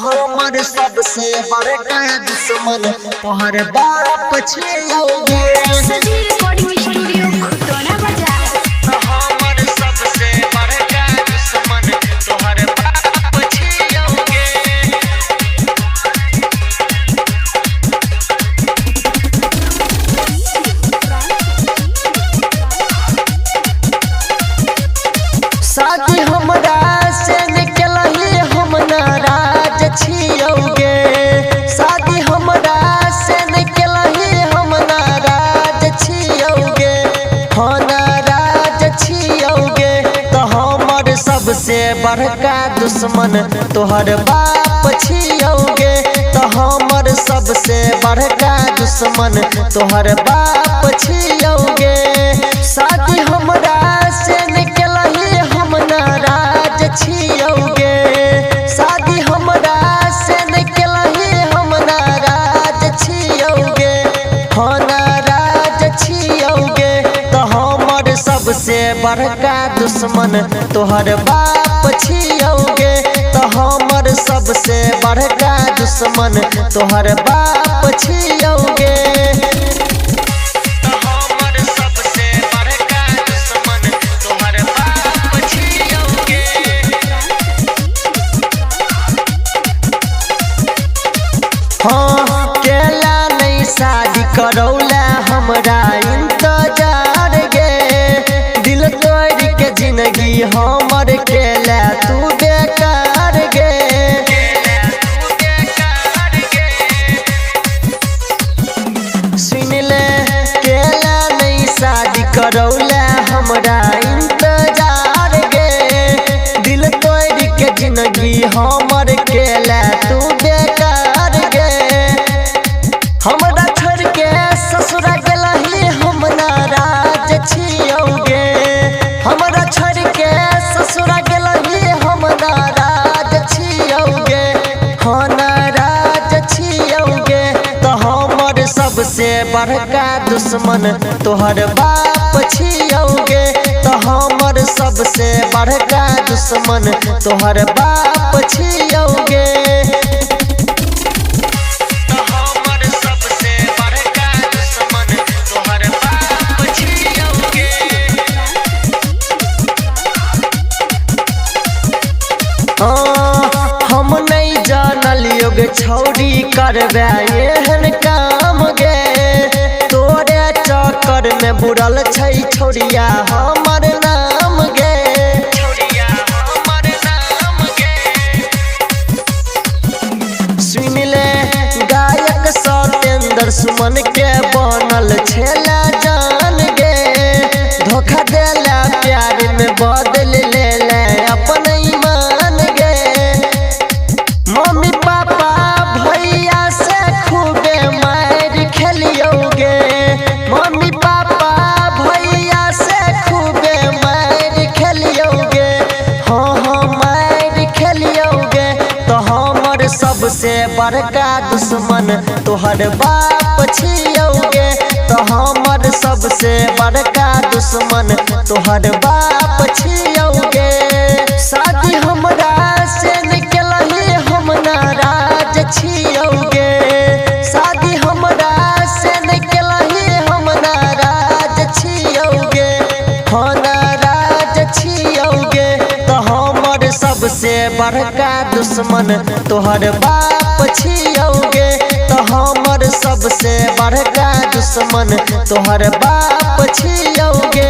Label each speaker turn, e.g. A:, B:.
A: हमर सबसे बड़का दुश्मन तोहर बाप छियौगे।
B: सजी रिकॉर्डिंग स्टूडियो खुटोना बाजार।
A: हमर सबसे बड़का दुश्मन तोहर बाप छियौगे। शादी हमरा से निकलही हम नाराज छियौगे। शादी हमरा से निकलही हम नाराज छियौगे। हाँ नाराज छियौगे। तो हमर सबसे बड़का दुश्मन तोहर बाप छियौगे। तो हमर सबसे बड़का दुश्मन तोहर बाप छियौगे। शादी हमरा से निकलही हम नाराज छियौगे। शादी हमरा से निकलही हम नाराज छियौगे। हाँ नाराज छियौगे। तो हमर सबसे बड़का दुश्मन तोहर बाप छियौगे। तो हमर सबसे बड़का दुश्मन तोहर बाप छियौगे। हाँ केला नहीं शादी करौला हमरा इंतजार गे। दिल तोड़ के जिंदगी हमर केला तू बेकार गे। सुन ले केला नहीं शादी करौला हमरा इंतजार गे। दिल तोड़ के जिंदगी हमर केला तू बेकार गे। हमरा छोड़ के ससुरा गेलही हम नाराज छियौगे। हमरा छोड़ के ससुरा गेलही हम नाराज छियौगे। हाँ नाराज छियौगे। तो हमर सबसे बड़का दुश्मन तोहर बाप छियौगे। तो हमर सबसे बड़का दुश्मन तोहर बाप छियौगे। हम नहीं जानल योग छौरी करबे एहन काम गे। तोरे चक्कर में बुड़ल छै छौरिया हमर नाम गे। सुन ले गायक सत्येंद्र सुमन के बनल छेला जान गे। धोखा देला प्यार में बदल ले अपन ईमान गे। मम्मी पापा भैया से खूबे मार खेलियोगे। मम्मी पापा भैया से खूबे मार खेलियोगे। हाँ हाँ मार खेलियोगे। तो हमर सबसे बड़का दुश्मन तोहर बाप छियौगे। तो हमर सबसे बड़का दुश्मन तोहर बाप छियौगे। शादी हमरा से निकलही हम नाराज छियौगे। शादी हमरा से निकलही हम नाराज छियौगे। हाँ नाराज छियौगे। तो हमर सबसे बड़का दुश्मन तोहर बाप छियौगे। तो हमर सबसे बड़का दुश्मन तोहर बाप छियौगे।